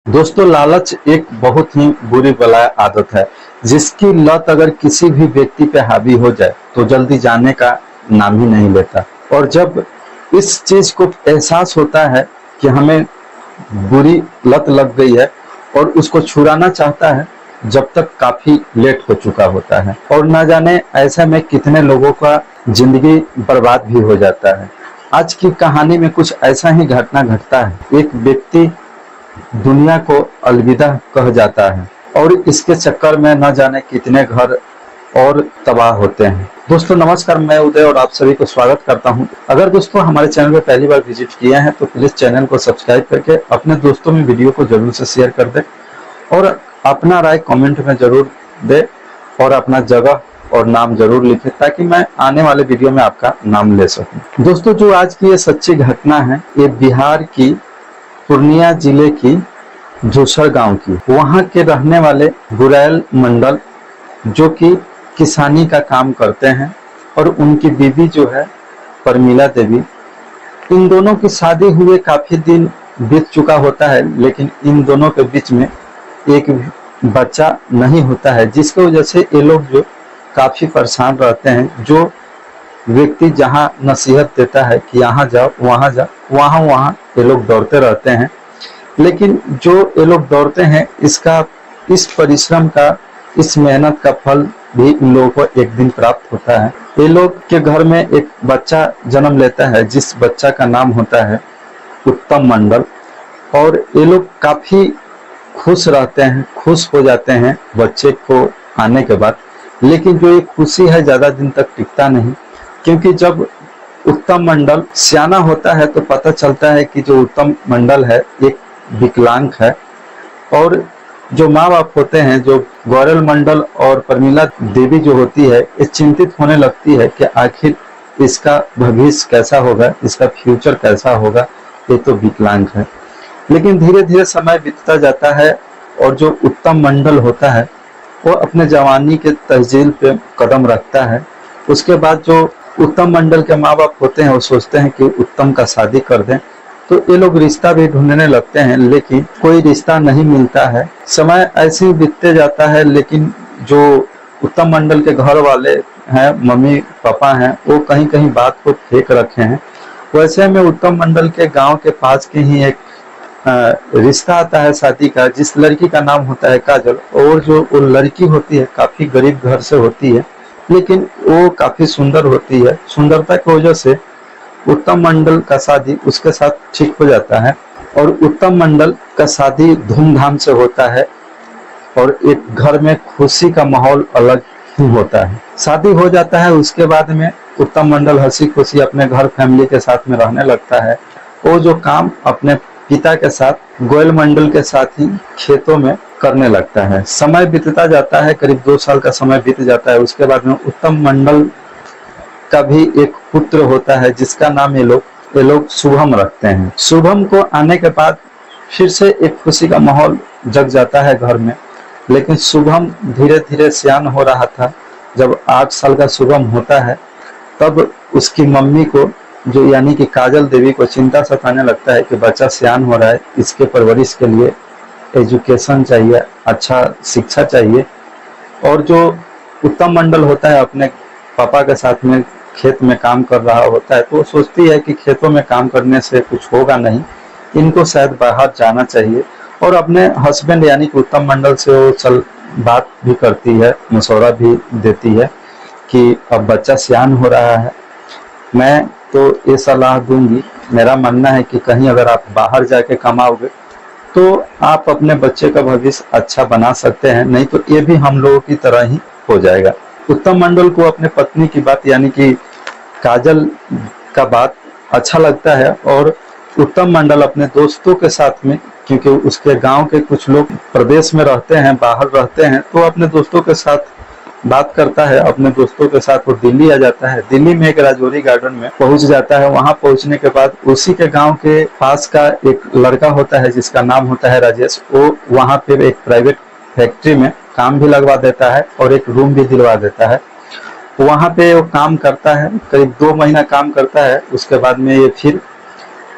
दोस्तों, लालच एक बहुत ही बुरी बला आदत है जिसकी लत अगर किसी भी व्यक्ति पे हावी हो जाए तो जल्दी जाने का नाम ही नहीं लेता। और जब इस चीज को एहसास होता है कि हमें बुरी लत लग गई है और उसको छुड़ाना चाहता है, जब तक काफी लेट हो चुका होता है। और ना जाने ऐसे में कितने लोगों का जिंदगी बर्बाद भी हो जाता है। आज की कहानी में कुछ ऐसा ही घटना घटता है। एक व्यक्ति दुनिया को अलविदा कह जाता है और इसके चक्कर में न जाने कितने घर और तबाह होते हैं। दोस्तों नमस्कार, मैं उदय और आप सभी को स्वागत करता हूं। अगर दोस्तों हमारे चैनल पे पहली बार विजिट किए हैं तो प्लीज चैनल को सब्सक्राइब करके अपने दोस्तों में वीडियो को जरूर से शेयर कर दे और अपना राय कमेंट में जरूर दे और अपना जगह और नाम जरूर लिखे ताकि मैं आने वाले वीडियो में आपका नाम ले सकूं। दोस्तों, जो आज की ये सच्ची घटना है, ये बिहार की पूर्णिया जिले की जोसर गांव की। वहां के रहने वाले गुरैल मंडल जो कि किसानी का काम करते हैं और उनकी बीवी जो है परमिला देवी, इन दोनों की शादी हुए काफी दिन बीत चुका होता है, लेकिन इन दोनों के बीच में एक बच्चा नहीं होता है, जिसकी वजह से ये लोग जो काफी परेशान रहते हैं। जो व्यक्ति जहां नसीहत देता है कि यहाँ जाओ वहां जाओ, वहां ये लोग दौड़ते रहते हैं। लेकिन जो ये लोग दौड़ते हैं, इस परिश्रम का, इस मेहनत का फल भी इन लोगों को एक दिन प्राप्त होता है। ये लोग के घर में एक बच्चा जन्म लेता है जिस बच्चा का नाम होता है उत्तम मंडल। और ये लोग काफी खुश रहते हैं, खुश हो जाते हैं बच्चे को आने के बाद। लेकिन जो ये खुशी है ज्यादा दिन तक टिकता नहीं, क्योंकि जब उत्तम मंडल सियाना होता है तो पता चलता है कि जो उत्तम मंडल है एक विकलांग है। और जो माँ बाप होते हैं, जो गौरल मंडल और परमिला देवी जो होती है, ये चिंतित होने लगती है कि आखिर इसका भविष्य कैसा होगा, इसका फ्यूचर कैसा होगा, ये तो विकलांग है। लेकिन धीरे धीरे समय बीतता जाता है और जो उत्तम मंडल होता है वो अपने जवानी के तहजील पे कदम रखता है। उसके बाद जो उत्तम मंडल के माँ बाप होते हैं वो सोचते हैं कि उत्तम का शादी कर दें, तो ये लोग रिश्ता भी ढूंढने लगते हैं, लेकिन कोई रिश्ता नहीं मिलता है। समय ऐसे ही बीतते जाता है, लेकिन जो उत्तम मंडल के घर वाले हैं, मम्मी पापा हैं, वो कहीं कहीं बात को फेंक रखे हैं। वैसे में उत्तम मंडल के गांव के पास के ही एक रिश्ता आता है शादी का, जिस लड़की का नाम होता है काजल। और जो वो लड़की होती है काफी गरीब घर से होती है, लेकिन वो काफी सुंदर होती है। सुंदरता की वजह से उत्तम मंडल का शादी उसके साथ ठीक हो जाता है और उत्तम मंडल का शादी धूमधाम से होता है और एक घर में खुशी का माहौल अलग ही होता है। शादी हो जाता है, उसके बाद में उत्तम मंडल हंसी खुशी अपने घर फैमिली के साथ में रहने लगता है। वो जो काम अपने पिता के साथ गोयल मंडल के साथ ही खेतों में करने लगता है। समय बीतता जाता है, करीब 2 साल का समय बीत जाता है। उसके बाद में उत्तम मंडल का भी एक पुत्र होता है जिसका नाम ये लोग शुभम रखते हैं। शुभम को आने के बाद फिर से एक खुशी का माहौल जग जाता है घर में। लेकिन शुभम धीरे धीरे सियान हो रहा था। जब 8 साल का शुभम होता है तब उसकी मम्मी को, जो यानी कि काजल देवी को, चिंता सताने लगता है कि बच्चा सियान हो रहा है, इसके परवरिश के लिए एजुकेशन चाहिए, अच्छा शिक्षा चाहिए। और जो उत्तम मंडल होता है अपने पापा के साथ में खेत में काम कर रहा होता है, तो वो सोचती है कि खेतों में काम करने से कुछ होगा नहीं, इनको शायद बाहर जाना चाहिए। और अपने हस्बैंड यानी कि उत्तम मंडल से वो बात भी करती है, मशवरा भी देती है कि अब बच्चा सियान हो रहा है, मैं तो ये सलाह दूंगी, मेरा मानना है कि कहीं अगर आप बाहर जाके कमाओगे तो आप अपने बच्चे का भविष्य अच्छा बना सकते हैं, नहीं तो ये भी हम लोगों की तरह ही हो जाएगा। उत्तम मंडल को अपने पत्नी की बात यानी कि काजल का बात अच्छा लगता है और उत्तम मंडल अपने दोस्तों के साथ में, क्योंकि उसके गांव के कुछ लोग प्रदेश में रहते हैं, बाहर रहते हैं, तो अपने दोस्तों के साथ बात करता है। अपने दोस्तों के साथ वो दिल्ली आ जाता है। दिल्ली में एक राजौरी गार्डन में पहुंच जाता है। वहां पहुंचने के बाद उसी के गांव के पास का एक लड़का होता है जिसका नाम होता है राजेश। वो वहां पे एक प्राइवेट फैक्ट्री में काम भी लगवा देता है और एक रूम भी दिलवा देता है। वहां पे वो काम करता है, करीब 2 महीना काम करता है। उसके बाद में ये फिर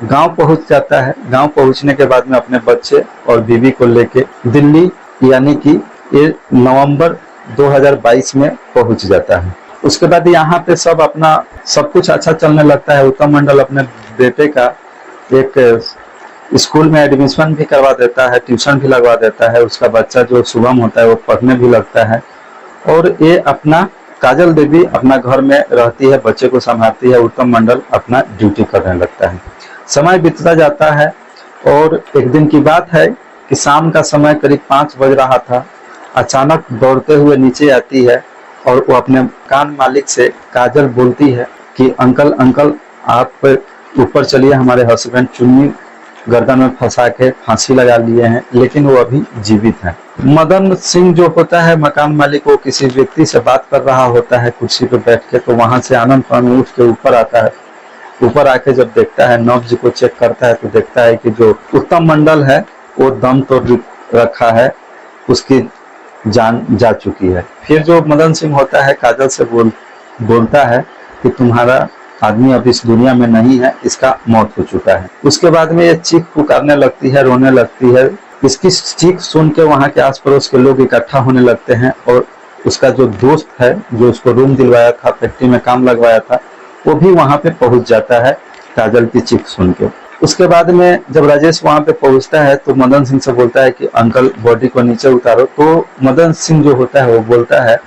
गांव पहुंच जाता है। गांव पहुंचने के बाद में अपने बच्चे और बीवी को लेके दिल्ली, यानी कि ये नवंबर 2022 में पहुंच जाता है। उसके बाद यहाँ पे सब कुछ अच्छा चलने लगता है। उत्तम मंडल अपने बेटे का एक स्कूल में एडमिशन भी करवा देता है, ट्यूशन भी लगवा देता है। उसका बच्चा जो शुभम होता है वो पढ़ने भी लगता है, और ये अपना काजल देवी अपना घर में रहती है, बच्चे को संभालती है। उत्तम मंडल अपना ड्यूटी करने लगता है। समय बीतता जाता है, और एक दिन की बात है कि शाम का समय करीब 5 बज रहा था। अचानक दौड़ते हुए नीचे आती है और वो अपने मकान मालिक से काजल बोलती है कि अंकल आप ऊपर चलिए, हमारे हस्बैंड चुन्नी गर्दन में फंसा के फांसी लगा लिए हैं, लेकिन वो अभी जीवित हैं। मदन सिंह जो होता है मकान मालिक, वो किसी व्यक्ति से बात कर रहा होता है कुर्सी पर बैठ के। तो वहां से आनंद पान उठ के ऊपर आता है। ऊपर आके जब देखता है, नब्ज को चेक करता है, तो देखता है कि जो उत्तम मंडल है वो दम तोड़ रखा है, उसकी जान जा चुकी है। फिर जो मदन सिंह होता है काजल से बोलता है कि तुम्हारा आदमी अब इस दुनिया में नहीं है, इसका मौत हो चुका है। उसके बाद में ये चीख पुकारने लगती है, रोने लगती है। इसकी चीख सुन के वहाँ के आस पड़ोस के लोग इकट्ठा होने लगते हैं, और उसका जो दोस्त है जो उसको रूम दिलवाया था, फैक्ट्री में काम लगवाया था, वो भी वहाँ पे पहुंच जाता है काजल की चीख सुन के। उसके बाद में जब राजेश वहाँ पे पहुंचता है तो मदन सिंह से बोलता है कि अंकल बॉडी को नीचे उतारो। तो मदन सिंह जो होता है वो बोलता है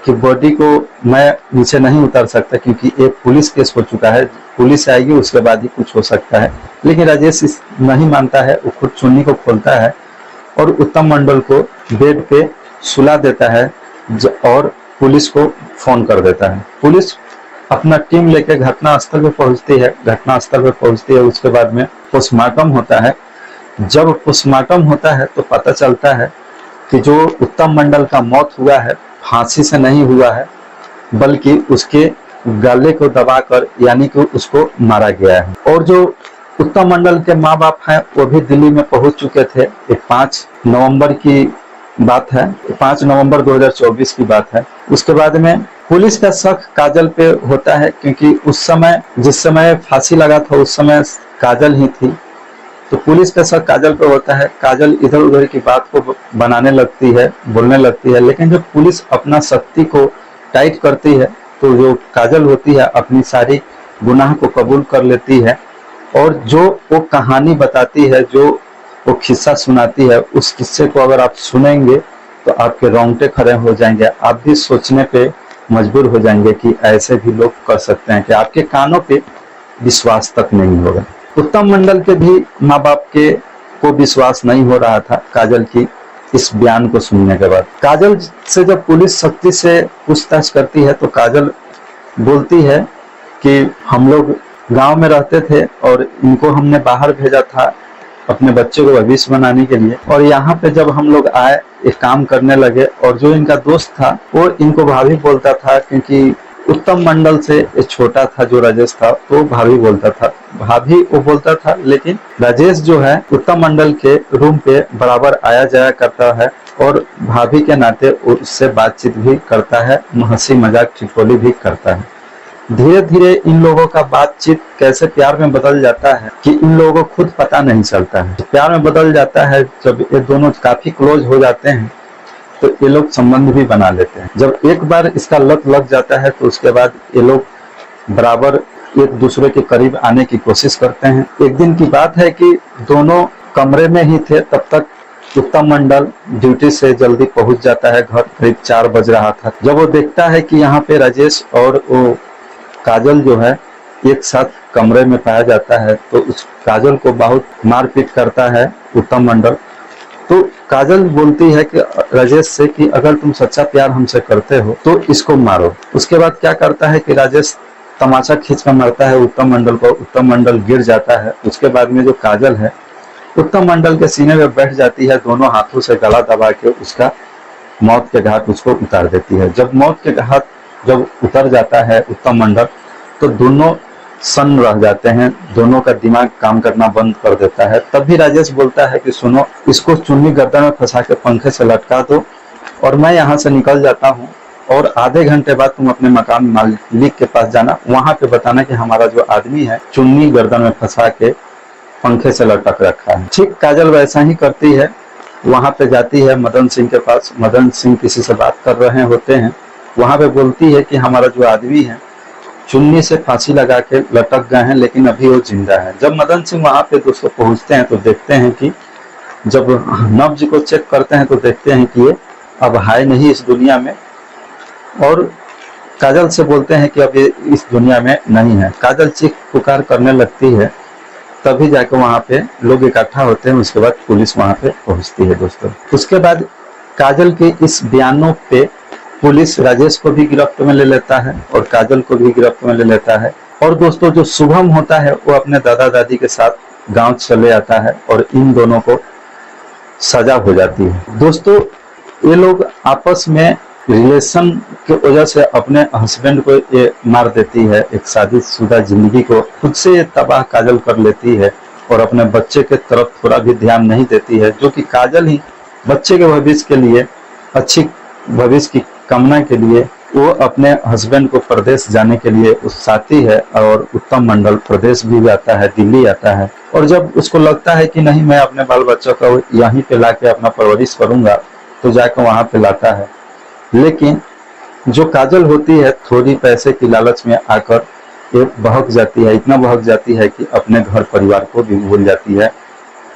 कि बॉडी को मैं नीचे नहीं उतार सकता, क्योंकि एक पुलिस केस हो चुका है, पुलिस आएगी उसके बाद ही कुछ हो सकता है। लेकिन राजेश नहीं मानता है, वो खुद चुन्नी को खोलता है और उत्तम मंडल को बेड पे सुला देता है और पुलिस को फोन कर देता है। पुलिस अपना टीम लेके घटनास्थल पे पहुंचती है। घटनास्थल पे पहुंचती है, उसके बाद में पोस्टमार्टम होता है। जब पोस्टमार्टम होता है तो पता चलता है कि जो उत्तम मंडल का मौत हुआ है फांसी से नहीं हुआ है, बल्कि उसके गले को दबाकर, यानी कि उसको मारा गया है। और जो उत्तम मंडल के माँ बाप हैं वो भी दिल्ली में पहुंच चुके थे। 5 नवंबर की बात है, 5 नवंबर 2024 की बात है। उसके बाद में पुलिस का शक काजल पे होता है, क्योंकि उस समय जिस समय फांसी लगा था उस समय काजल ही थी। तो पुलिस का शक काजल पे होता है। काजल इधर उधर की बात को बनाने लगती है, बोलने लगती है। लेकिन जब पुलिस अपना सख्ती को टाइट करती है तो जो काजल होती है अपनी सारी गुनाह को कबूल कर लेती है, और जो वो कहानी बताती है, जो वो किस्सा सुनाती है, उस किस्से को अगर आप सुनेंगे तो आपके रोंगटे खड़े हो जाएंगे। आप भी सोचने पे मजबूर हो जाएंगे कि ऐसे भी लोग कर सकते हैं, कि आपके कानों पे विश्वास तक नहीं होगा। उत्तम मंडल के भी माँ बाप के को विश्वास नहीं हो रहा था काजल की इस बयान को सुनने के बाद। काजल से जब पुलिस सख्ती से पूछताछ करती है तो काजल बोलती है कि हम लोग गांव में रहते थे और इनको हमने बाहर भेजा था अपने बच्चे को भविष्य बनाने के लिए, और यहाँ पे जब हम लोग आए एक काम करने लगे, और जो इनका दोस्त था वो इनको भाभी बोलता था, क्योंकि उत्तम मंडल से छोटा था जो राजेश था, तो भाभी बोलता था, भाभी वो बोलता था। लेकिन राजेश जो है उत्तम मंडल के रूम पे बराबर आया जाया करता है, और भाभी के नाते उससे बातचीत भी करता है, हंसी मजाक ठिठोली भी करता है। धीरे धीरे इन लोगों का बातचीत कैसे प्यार में बदल जाता है कि इन लोगों को खुद पता नहीं चलता है। प्यार में बदल जाता है जब ये दोनों काफी क्लोज हो जाते हैं तो ये लोग संबंध भी बना लेते हैं। जब एक बार इसका लत लग जाता है तो उसके बाद ये लोग बराबर एक दूसरे के करीब आने की कोशिश करते हैं। एक दिन की बात है कि दोनों कमरे में ही थे, तब तक उत्तम मंडल ड्यूटी से जल्दी पहुंच जाता है घर। करीब 4 बज रहा था। जब वो देखता है कि यहाँ पे राजेश और वो काजल जो है एक साथ कमरे में पाया जाता है, तो उस काजल को बहुत मारपीट करता है उत्तम मंडल। तो काजल बोलती है कि राजेश से कि अगर तुम सच्चा प्यार हमसे करते हो तो इसको मारो। उसके बाद क्या करता है कि राजेश तमाचा खींच कर मारता है उत्तम मंडल को। उत्तम मंडल गिर जाता है। उसके बाद में जो काजल है उत्तम मंडल के सीने में बैठ जाती है, दोनों हाथों से गला दबा के उसका मौत के घाट उसको उतार देती है। जब मौत के घाट जब उतर जाता है उत्तम मंडल, तो दोनों सन्न रह जाते हैं, दोनों का दिमाग काम करना बंद कर देता है। तब भी राजेश बोलता है कि सुनो, इसको चुन्नी गर्दन में फंसा के पंखे से लटका दो और मैं यहाँ से निकल जाता हूँ और आधे घंटे बाद तुम अपने मकान मालिक के पास जाना, वहां पे बताना कि हमारा जो आदमी है चुन्नी गर्दन में फंसा के पंखे से लटक रखा है। ठीक काजल वैसा ही करती है, वहां पे जाती है मदन सिंह के पास। मदन सिंह किसी से बात कर रहे होते हैं, वहां पे बोलती है कि हमारा जो आदमी है चुन्नी से फांसी लगा के लटक गए हैं, लेकिन अभी वो जिंदा है। जब मदन सिंह वहां पे दोस्तों पहुंचते हैं तो देखते हैं कि जब नब्ज को चेक करते हैं तो देखते हैं कि ये अब है नहीं इस दुनिया में, और काजल से बोलते हैं कि अब ये इस दुनिया में नहीं है। काजल चीख पुकार करने लगती है, तभी जाकर वहां पे लोग इकट्ठा होते हैं। उसके बाद पुलिस वहां पे पहुंचती है दोस्तों। उसके बाद काजल के इस बयानों पे पुलिस राजेश को भी गिरफ्त में ले लेता है और काजल को भी गिरफ्त में ले लेता है। और दोस्तों जो शुभम होता है वो अपने दादा दादी के साथ गांव चले आता है और इन दोनों को सजा हो जाती है। दोस्तों ये लोग आपस में रिलेशन के वजह से अपने हस्बैंड को ये मार देती है, एक शादीशुदा जिंदगी को खुद से ये तबाह काजल कर लेती है और अपने बच्चे के तरफ थोड़ा भी ध्यान नहीं देती है, जो कि काजल ही बच्चे के भविष्य के लिए, अच्छी भविष्य की कामना के लिए वो अपने हस्बैंड को प्रदेश जाने के लिए उत्साहती है और उत्तम मंडल प्रदेश भी आता है, दिल्ली आता है। और जब उसको लगता है कि नहीं मैं अपने बाल बच्चों को यहीं पे लाके अपना परवरिश करूंगा, तो जाकर वहां पे लाता है। लेकिन जो काजल होती है थोड़ी पैसे की लालच में आकर ये बहक जाती है, इतना बहक जाती है कि अपने घर परिवार को भी भूल जाती है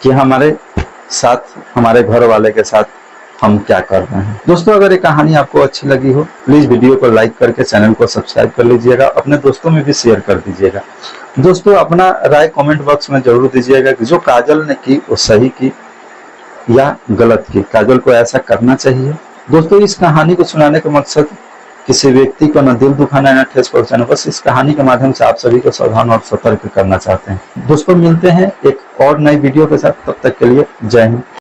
कि हमारे साथ, हमारे घर वाले के साथ हम क्या कर रहे हैं। दोस्तों अगर ये कहानी आपको अच्छी लगी हो प्लीज वीडियो को लाइक करके चैनल को सब्सक्राइब कर लीजिएगा, अपने दोस्तों में भी शेयर कर दीजिएगा। दोस्तों अपना राय कमेंट बॉक्स में जरूर दीजिएगा कि जो काजल ने की वो सही की या गलत की, काजल को ऐसा करना चाहिए। दोस्तों इस कहानी को सुनाने का मकसद किसी व्यक्ति को न दिल दुखाना न ठेस पहुंचाना, बस इस कहानी के माध्यम से आप सभी को सावधान और सतर्क करना चाहते हैं। दोस्तों मिलते हैं एक और नई वीडियो के साथ, तब तक के लिए जय हिंद।